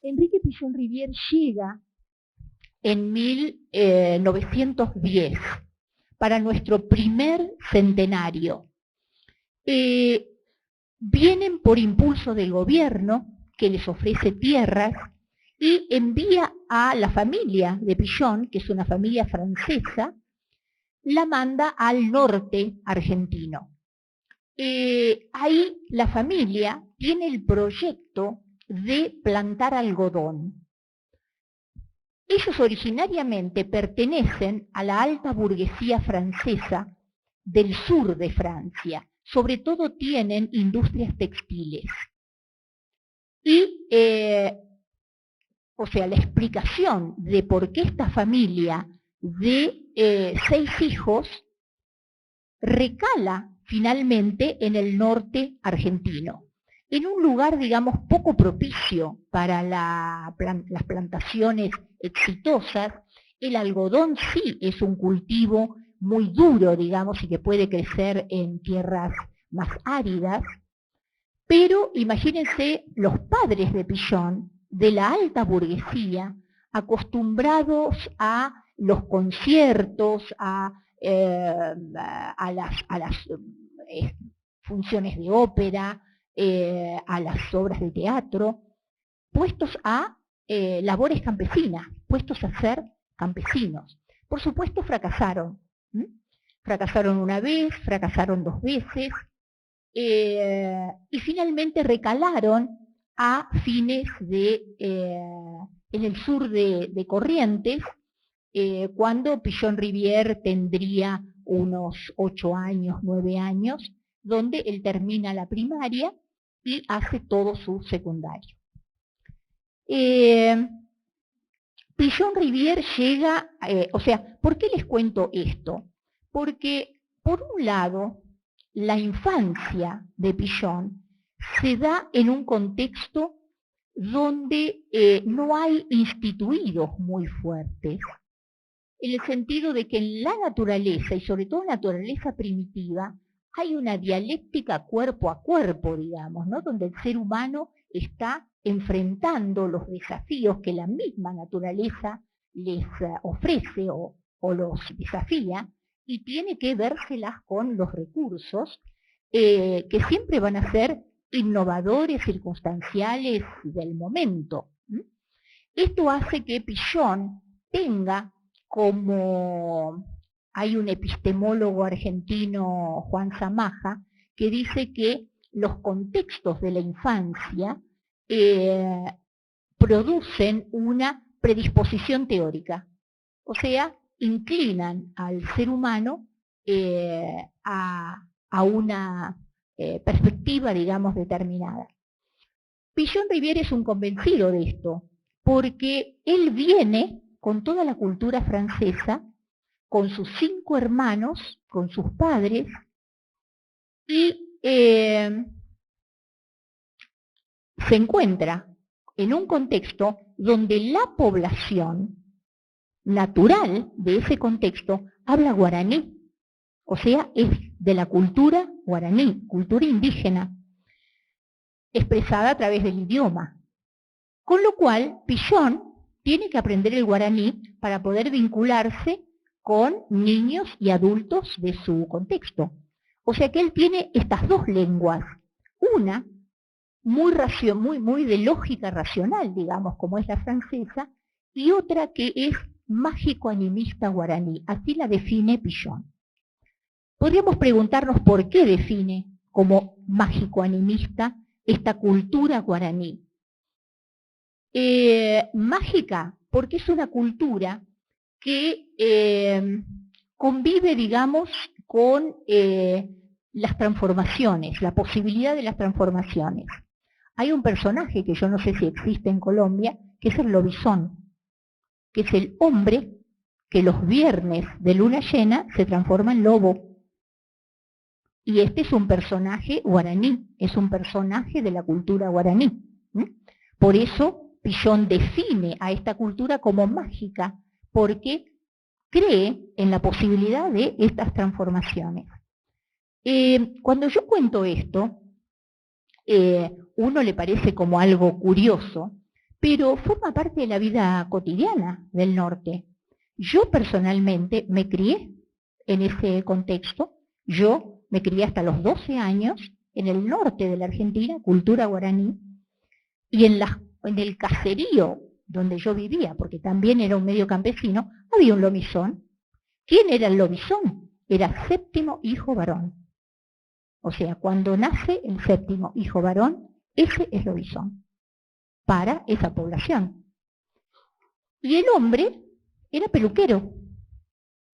Enrique Pillón Rivière llega en 1910 para nuestro primer centenario. Vienen por impulso del gobierno, que les ofrece tierras, y envía a la familia de Pillón, que es una familia francesa, la manda al norte argentino. Ahí la familia tiene el proyecto de plantar algodón. Ellos originariamente pertenecen a la alta burguesía francesa del sur de Francia. Sobre todo tienen industrias textiles. Y, o sea, la explicación de por qué esta familia de 6 hijos recala finalmente en el norte argentino, en un lugar, digamos, poco propicio para las plantaciones exitosas. El algodón sí es un cultivo muy duro, digamos, y que puede crecer en tierras más áridas, pero imagínense los padres de Pillón, de la alta burguesía, acostumbrados a los conciertos, a las funciones de ópera, a las obras de teatro, puestos a labores campesinas, puestos a ser campesinos. Por supuesto fracasaron. Fracasaron una vez, fracasaron 2 veces, y finalmente recalaron a fines en el sur de Corrientes, cuando Pillón Rivière tendría unos 8 años, 9 años, donde él termina la primaria y hace todo su secundario. Pillón Rivière llega, o sea, ¿por qué les cuento esto? Porque, por un lado, la infancia de Pillón se da en un contexto donde no hay instituidos muy fuertes, en el sentido de que en la naturaleza, y sobre todo en la naturaleza primitiva, hay una dialéctica cuerpo a cuerpo, digamos, ¿no? Donde el ser humano está enfrentando los desafíos que la misma naturaleza les ofrece o los desafía, y tiene que vérselas con los recursos que siempre van a ser innovadores, circunstanciales del momento. Esto hace que Pillón tenga, como hay un epistemólogo argentino, Juan Zamaja, que dice que los contextos de la infancia producen una predisposición teórica, o sea, inclinan al ser humano a una perspectiva, digamos, determinada. Pillón Rivière es un convencido de esto, porque él viene con toda la cultura francesa, con sus 5 hermanos, con sus padres, y se encuentra en un contexto donde la población natural de ese contexto habla guaraní, o sea, es de la cultura guaraní, cultura indígena, expresada a través del idioma. Con lo cual, Pillón tiene que aprender el guaraní para poder vincularse con niños y adultos de su contexto. O sea que él tiene estas 2 lenguas, una muy de lógica racional, digamos, como es la francesa, y otra que es mágico-animista guaraní, así la define Pillón. Podríamos preguntarnos por qué define como mágico-animista esta cultura guaraní. Mágica, porque es una cultura que convive, digamos, con las transformaciones, la posibilidad de las transformaciones. Hay un personaje que yo no sé si existe en Colombia, que es el lobizón, que es el hombre que los viernes de luna llena se transforma en lobo. Y este es un personaje guaraní, es un personaje de la cultura guaraní. Por eso Pillón define a esta cultura como mágica, porque cree en la posibilidad de estas transformaciones. Cuando yo cuento esto, uno le parece como algo curioso, pero forma parte de la vida cotidiana del norte. Yo personalmente me crié en ese contexto. Yo me crié hasta los 12 años en el norte de la Argentina, cultura guaraní, y en el caserío donde yo vivía, porque también era un medio campesino, había un lomizón. ¿Quién era el lomizón? Era séptimo hijo varón. O sea, cuando nace el séptimo hijo varón, ese es lomizón para esa población. Y el hombre era peluquero,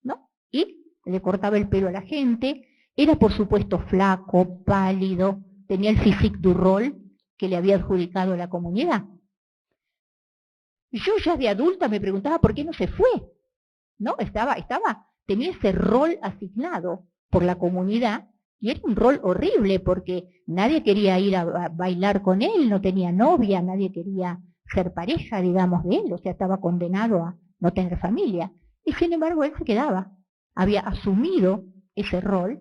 ¿no? Y le cortaba el pelo a la gente, era por supuesto flaco, pálido, tenía el physique du rôle que le había adjudicado la comunidad. Yo ya de adulta me preguntaba por qué no se fue, ¿no? Tenía ese rol asignado por la comunidad y era un rol horrible porque nadie quería ir a bailar con él, no tenía novia, nadie quería ser pareja, digamos, de él, o sea, estaba condenado a no tener familia. Y sin embargo él se quedaba, había asumido ese rol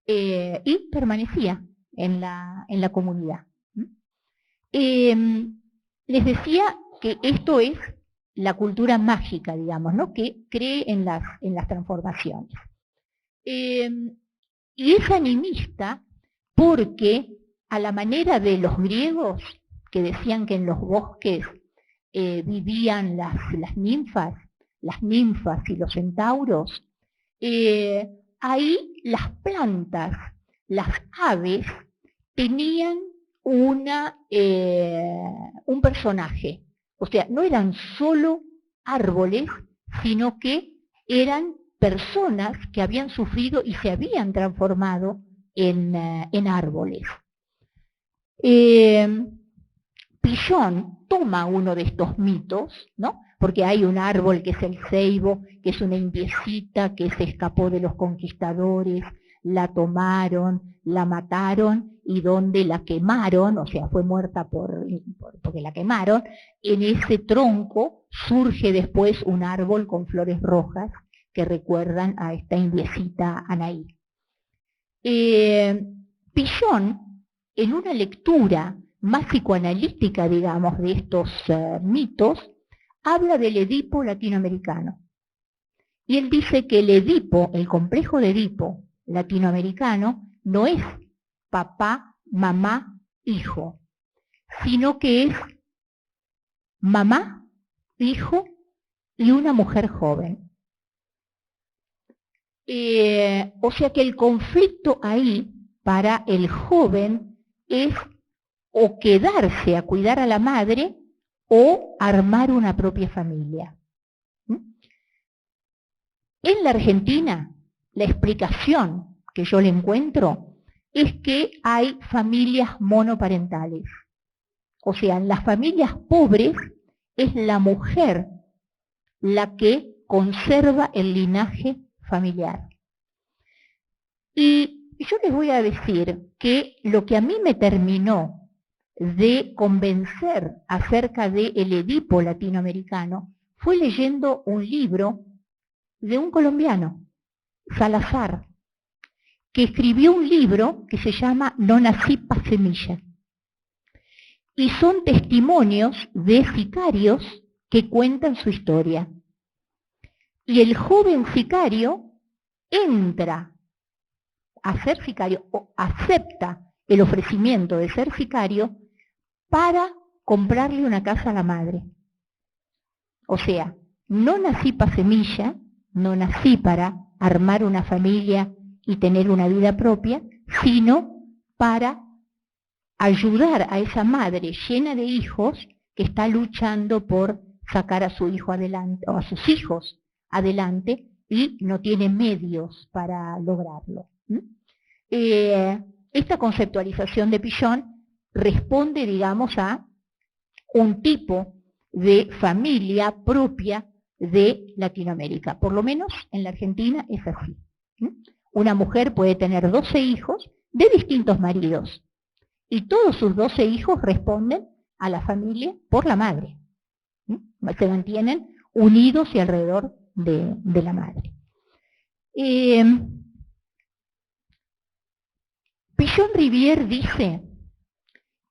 y permanecía en la comunidad. Les decía que esto es la cultura mágica, digamos, ¿no? Que cree en las transformaciones. Y es animista porque a la manera de los griegos, que decían que en los bosques vivían las ninfas y los centauros, ahí las plantas, las aves, tenían un personaje. O sea, no eran solo árboles, sino que eran personas que habían sufrido y se habían transformado en árboles. Pillon toma uno de estos mitos, ¿no? Porque hay un árbol que es el ceibo, que es una indiecita que se escapó de los conquistadores, la tomaron, la mataron y donde la quemaron, o sea, fue muerta porque la quemaron, en ese tronco surge después un árbol con flores rojas que recuerdan a esta indiecita Anaí. Pillon, en una lectura más psicoanalítica, digamos, de estos mitos, habla del Edipo latinoamericano. Y él dice que el Edipo, el complejo de Edipo latinoamericano, no es papá, mamá, hijo, sino que es mamá, hijo y una mujer joven. O sea que el conflicto ahí para el joven es o quedarse a cuidar a la madre o armar una propia familia. En la Argentina, la explicación que yo le encuentro es que hay familias monoparentales. O sea, en las familias pobres es la mujer la que conserva el linaje familiar. Y yo les voy a decir que lo que a mí me terminó de convencer acerca del Edipo latinoamericano fue leyendo un libro de un colombiano, Salazar, que escribió un libro que se llama No nací pa' semilla. Y son testimonios de sicarios que cuentan su historia. Y el joven sicario entra a ser sicario o acepta el ofrecimiento de ser sicario para comprarle una casa a la madre. O sea, no nací pa' semilla, no nací para armar una familia y tener una vida propia, sino para ayudar a esa madre llena de hijos que está luchando por sacar a su hijo adelante, o a sus hijos adelante, y no tiene medios para lograrlo. Esta conceptualización de Pillon responde, digamos, a un tipo de familia propia de Latinoamérica. Por lo menos en la Argentina es así. Una mujer puede tener 12 hijos de distintos maridos y todos sus 12 hijos responden a la familia por la madre. Se mantienen unidos y alrededor de la madre. Pillon-Rivière dice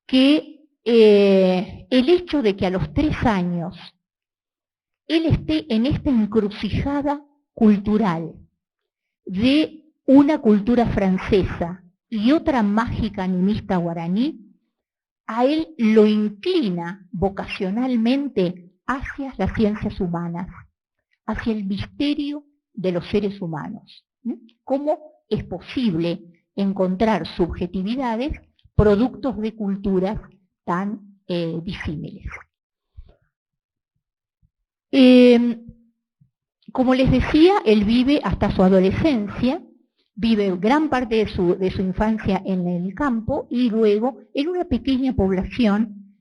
que el hecho de que a los 3 años él esté en esta encrucijada cultural de una cultura francesa y otra mágica animista guaraní, a él lo inclina vocacionalmente hacia las ciencias humanas, hacia el misterio de los seres humanos. ¿Cómo es posible encontrar subjetividades productos de culturas tan disímiles? Como les decía, él vive hasta su adolescencia, vive gran parte de su infancia en el campo y luego en una pequeña población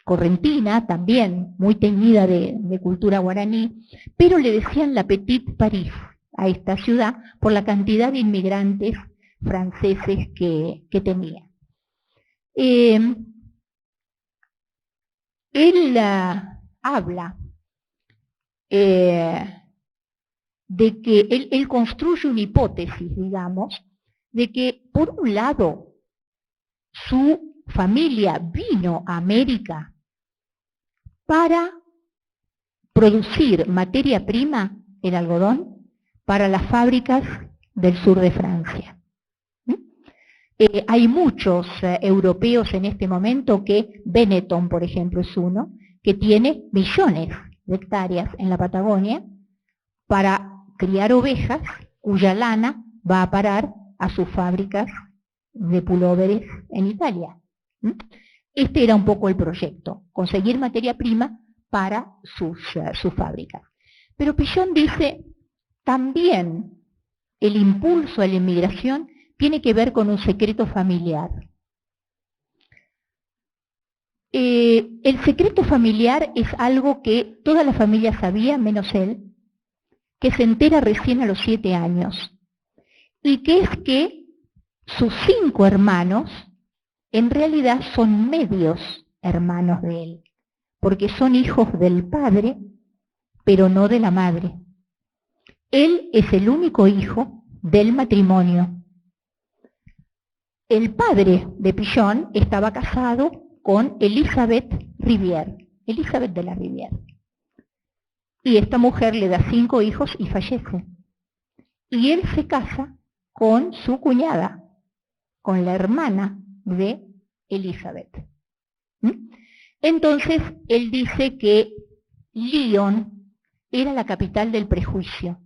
correntina, también muy teñida de cultura guaraní, pero le decían la Petite Paris a esta ciudad por la cantidad de inmigrantes franceses que tenía. Él habla de que él construye una hipótesis, digamos, de que por un lado su familia vino a América para producir materia prima, el algodón, para las fábricas del sur de Francia. Hay muchos europeos en este momento que, Benetton por ejemplo es uno, que tiene millones de hectáreas en la Patagonia para criar ovejas cuya lana va a parar a sus fábricas de pulóveres en Italia. Este era un poco el proyecto, conseguir materia prima para sus fábricas. Pero Pichon dice, también el impulso a la inmigración tiene que ver con un secreto familiar. El secreto familiar es algo que toda la familia sabía, menos él, que se entera recién a los 7 años, y que es que sus 5 hermanos en realidad son medios hermanos de él, porque son hijos del padre, pero no de la madre. Él es el único hijo del matrimonio. El padre de Pichon estaba casado con Elisabeth Rivière, Elisabeth de la Rivière. Y esta mujer le da 5 hijos y fallece. Y él se casa con su cuñada, con la hermana de Elizabeth. Entonces, él dice que Lyon era la capital del prejuicio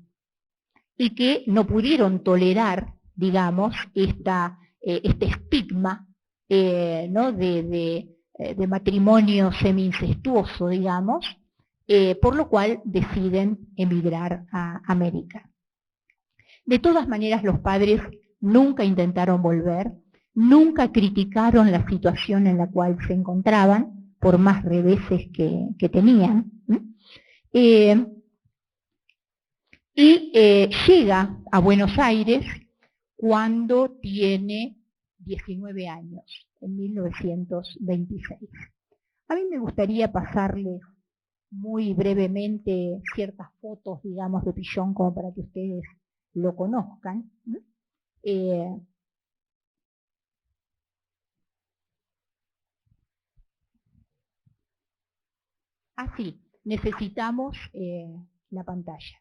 y que no pudieron tolerar, digamos, este estigma ¿no? de matrimonio semi-incestuoso, digamos, por lo cual deciden emigrar a América. De todas maneras, los padres nunca intentaron volver, nunca criticaron la situación en la cual se encontraban, por más reveses que tenían. Llega a Buenos Aires cuando tiene 19 años, en 1926. A mí me gustaría pasarles muy brevemente ciertas fotos, digamos, de Pichon como para que ustedes lo conozcan. Así, necesitamos la pantalla.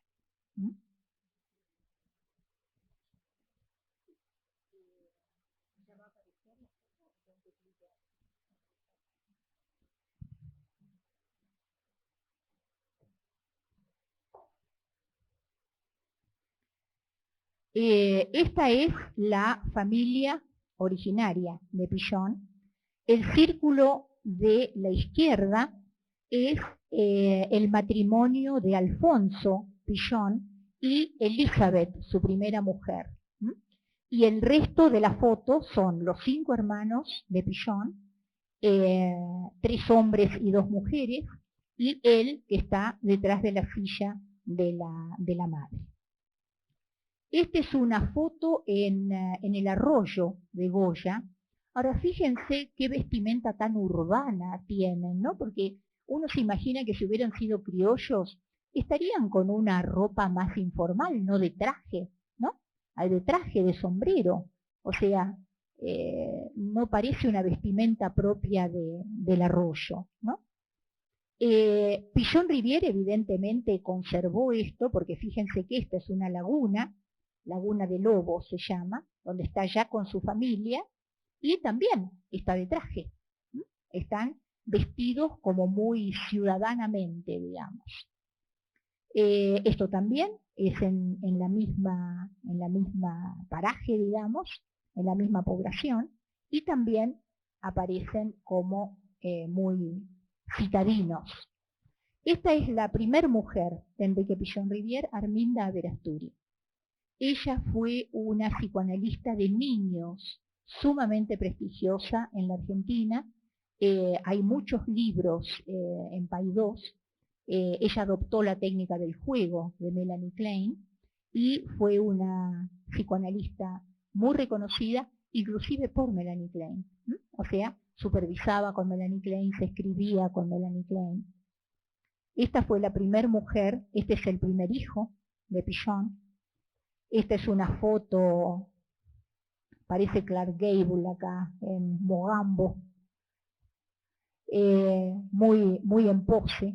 Esta es la familia originaria de Pichon. El círculo de la izquierda es el matrimonio de Alfonso Pichon y Elizabeth, su primera mujer. Y el resto de la foto son los 5 hermanos de Pichon, 3 hombres y 2 mujeres, y él que está detrás de la silla de la madre. Esta es una foto en el arroyo de Goya. Ahora fíjense qué vestimenta tan urbana tienen, ¿no? Porque uno se imagina que si hubieran sido criollos, estarían con una ropa más informal, no de traje, ¿no? De traje, de sombrero. O sea, no parece una vestimenta propia del arroyo, ¿no? Pichon-Rivière evidentemente conservó esto, porque fíjense que esta es una laguna de Lobos se llama, donde está ya con su familia, y también está de traje. Están vestidos como muy ciudadanamente, digamos. Esto también es en la misma paraje, digamos, en la misma población, y también aparecen como muy citadinos. Esta es la primer mujer de Enrique Pichon-Rivière, Arminda Aberasturi. Ella fue una psicoanalista de niños sumamente prestigiosa en la Argentina. Hay muchos libros en Paidós. Ella adoptó la técnica del juego de Melanie Klein y fue una psicoanalista muy reconocida, inclusive por Melanie Klein. O sea, supervisaba con Melanie Klein, se escribía con Melanie Klein. Esta fue la primera mujer, este es el primer hijo de Pichon. Esta es una foto, parece Clark Gable acá, en Mogambo, muy en pose.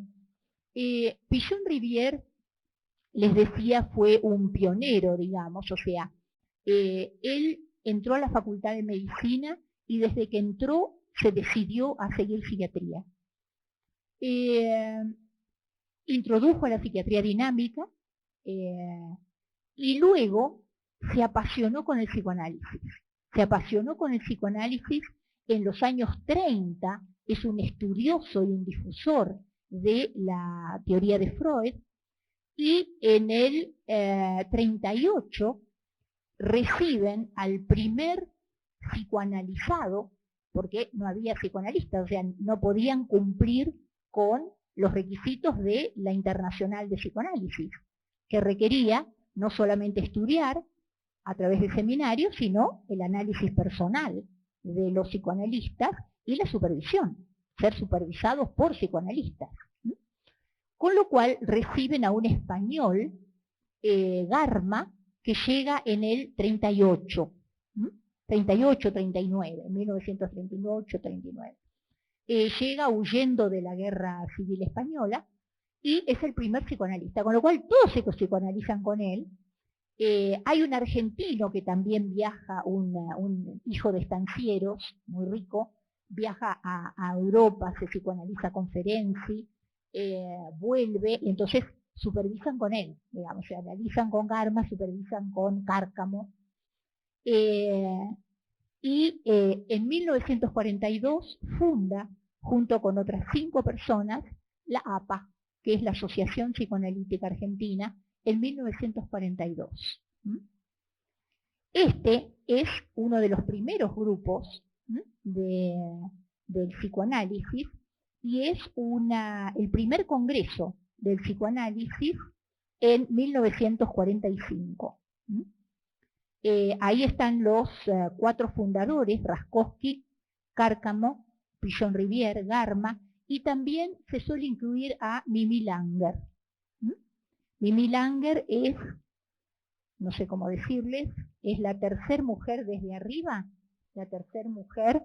Pichon-Rivière, les decía, fue un pionero, digamos, o sea, él entró a la Facultad de Medicina y desde que entró se decidió a seguir psiquiatría. Introdujo a la psiquiatría dinámica y luego se apasionó con el psicoanálisis. Se apasionó con el psicoanálisis en los años 30, es un estudioso y un difusor de la teoría de Freud, y en el 38 reciben al primer psicoanalizado, porque no había psicoanalistas, o sea, no podían cumplir con los requisitos de la Internacional de Psicoanálisis, que requería no solamente estudiar a través de seminarios, sino el análisis personal de los psicoanalistas y la supervisión, ser supervisados por psicoanalistas. Con lo cual reciben a un español, Garma, que llega en el 38, 39, 1938-39. Llega huyendo de la Guerra Civil Española y es el primer psicoanalista, con lo cual todos se psicoanalizan con él. Hay un argentino que también viaja, un hijo de estancieros, muy rico, viaja a Europa, se psicoanaliza con Ferenczi, vuelve, y entonces supervisan con él, digamos, se analizan con Garma, supervisan con Cárcamo. En 1942 funda, junto con otras 5 personas, la APA, que es la Asociación Psicoanalítica Argentina, en 1942. Este es uno de los primeros grupos del psicoanálisis y es el primer congreso del psicoanálisis en 1945. Ahí están los 4 fundadores, Raskowski, Cárcamo, Pichon-Rivière, Garma, y también se suele incluir a Mimi Langer. Mimi Langer es, no sé cómo decirles, es la tercera mujer desde arriba, la tercera mujer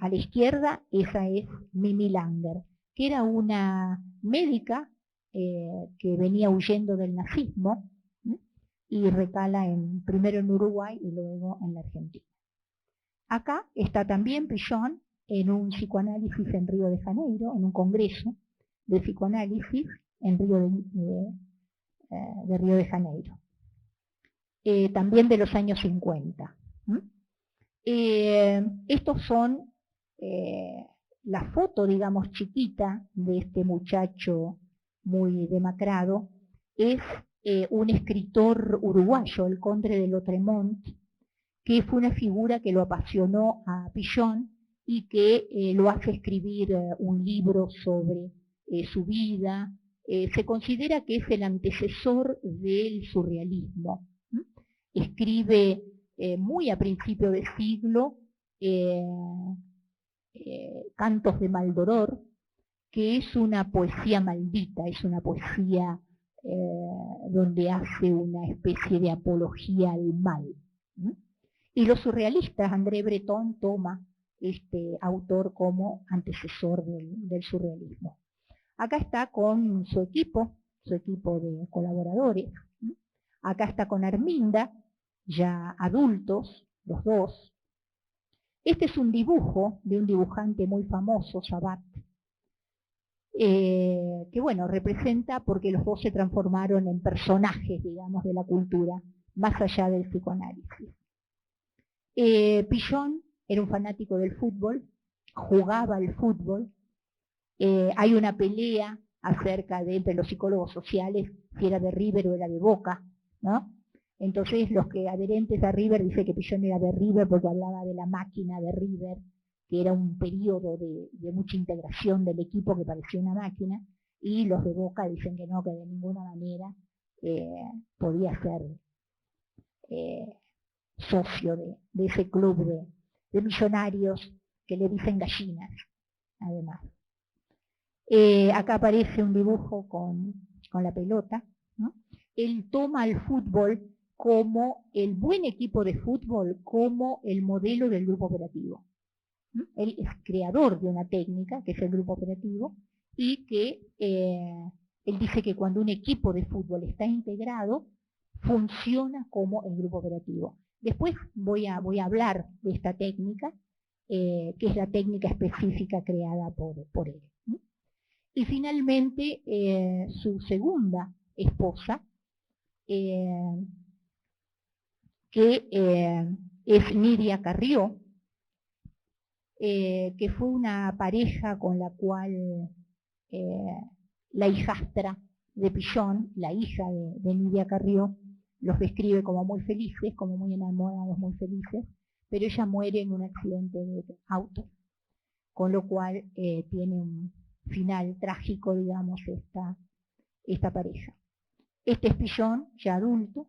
a la izquierda, esa es Mimi Langer, que era una médica que venía huyendo del nazismo y recala primero en Uruguay y luego en la Argentina. Acá está también Pichon en un psicoanálisis en Río de Janeiro, en un congreso de psicoanálisis en Río de Río de Janeiro, también de los años 50. Estos son la foto, digamos, chiquita de este muchacho muy demacrado. Es un escritor uruguayo, el conde de Lautremont, que fue una figura que lo apasionó a Pichon y que lo hace escribir un libro sobre su vida. Se considera que es el antecesor del surrealismo. Escribe muy a principio de siglo Cantos de Maldoror, que es una poesía maldita, es una poesía donde hace una especie de apología al mal. Y los surrealistas, André Breton toma este autor como antecesor del surrealismo. Acá está con su equipo de colaboradores. Acá está con Arminda, ya adultos, los dos. Este es un dibujo de un dibujante muy famoso, Sabat, que bueno, representa porque los dos se transformaron en personajes, digamos, de la cultura, más allá del psicoanálisis. Pichon era un fanático del fútbol, jugaba al fútbol. Hay una pelea acerca de entre los psicólogos sociales si era de River o era de Boca, ¿no? Entonces los que adherentes a River dicen que Pichon era de River porque hablaba de la máquina de River, que era un periodo de mucha integración del equipo que parecía una máquina, y los de Boca dicen que no, que de ninguna manera podía ser socio de ese club de millonarios que le dicen gallinas, además. Acá aparece un dibujo con la pelota, ¿no? Él toma al fútbol como el buen equipo de fútbol, como el modelo del grupo operativo. Él es creador de una técnica, que es el grupo operativo, y que él dice que cuando un equipo de fútbol está integrado, funciona como el grupo operativo. Después voy a hablar de esta técnica, que es la técnica específica creada por él. Y finalmente, su segunda esposa, que es Nidia Carrió, que fue una pareja con la cual la hijastra de Pichon, la hija de Nidia Carrió, los describe como muy felices, como muy enamorados, muy felices, pero ella muere en un accidente de auto, con lo cual tiene un final trágico, digamos, esta pareja. Este es Pichon, ya adulto,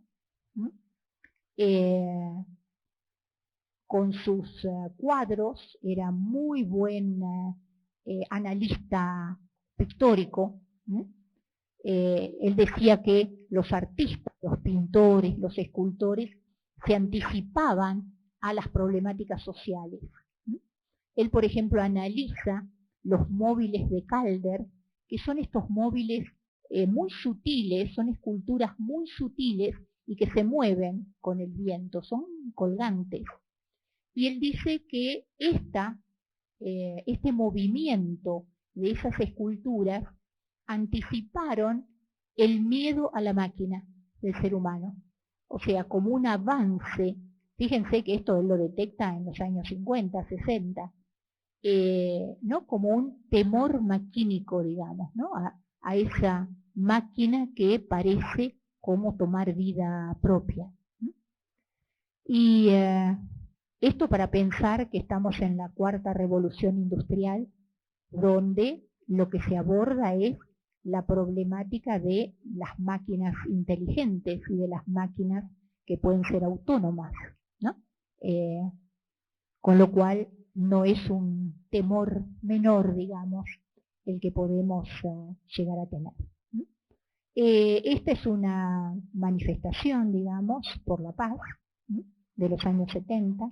con sus cuadros, era muy buen analista pictórico. Él decía que los artistas, los pintores, los escultores, se anticipaban a las problemáticas sociales. Él, por ejemplo, analiza los móviles de Calder, que son estos móviles muy sutiles, son esculturas muy sutiles y que se mueven con el viento, son colgantes. Y él dice que este movimiento de esas esculturas anticiparon el miedo a la máquina del ser humano. O sea, como un avance. Fíjense que esto él lo detecta en los años 50, 60, ¿no? Como un temor maquínico, digamos, ¿no? A esa máquina que parece como tomar vida propia. Y esto para pensar que estamos en la cuarta revolución industrial, donde lo que se aborda es la problemática de las máquinas inteligentes y de las máquinas que pueden ser autónomas, ¿no? Con lo cual no es un temor menor, digamos, el que podemos llegar a tener. Esta es una manifestación, digamos, por la paz, de los años 70.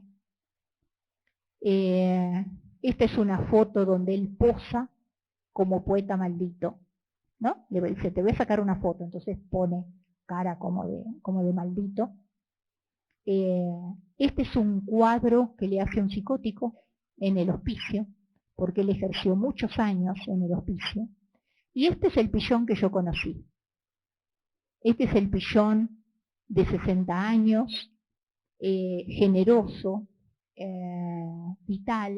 Esta es una foto donde él posa como poeta maldito, ¿no? Le dice, te voy a sacar una foto, entonces pone cara como de maldito. Este es un cuadro que le hace un psicótico en el hospicio, porque él ejerció muchos años en el hospicio. Y este es el Pichon que yo conocí. Este es el Pichon de 60 años, generoso, vital,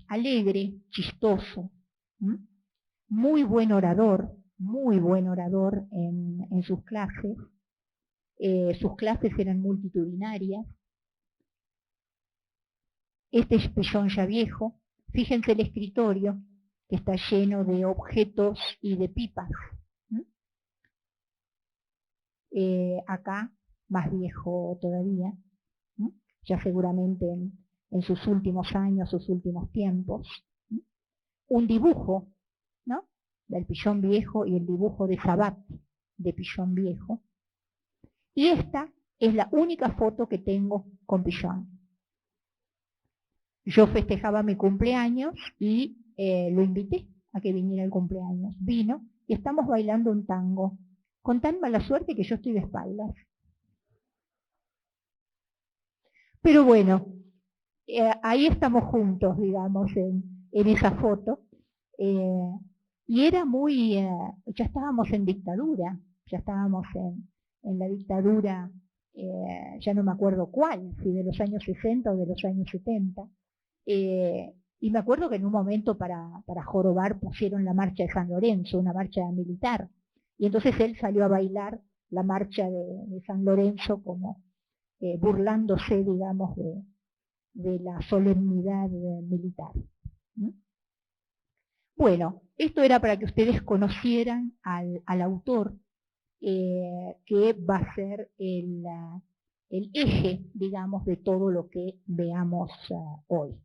alegre, chistoso, muy buen orador en sus clases. Sus clases eran multitudinarias. Este es Pichon ya viejo. Fíjense el escritorio, que está lleno de objetos y de pipas. Acá, más viejo todavía, ya seguramente en sus últimos años, sus últimos tiempos. Un dibujo, ¿no?, del Pichon viejo y el dibujo de Sabat de Pichon viejo. Y esta Es la única foto que tengo con Pillon. Yo festejaba mi cumpleaños y lo invité a que viniera el cumpleaños. Vino y estamos bailando un tango, con tan mala suerte que yo estoy de espaldas. Pero bueno, ahí estamos juntos, digamos, en esa foto. Y era muy, ya estábamos en dictadura, ya estábamos en la dictadura, ya no me acuerdo cuál, si de los años 60 o de los años 70. Y me acuerdo que en un momento para jorobar pusieron la marcha de San Lorenzo, una marcha militar. Y entonces él salió a bailar la marcha de San Lorenzo como burlándose, digamos, de la solemnidad militar. ¿Mm? Bueno, esto era para que ustedes conocieran al autor, que va a ser el eje, digamos, de todo lo que veamos hoy.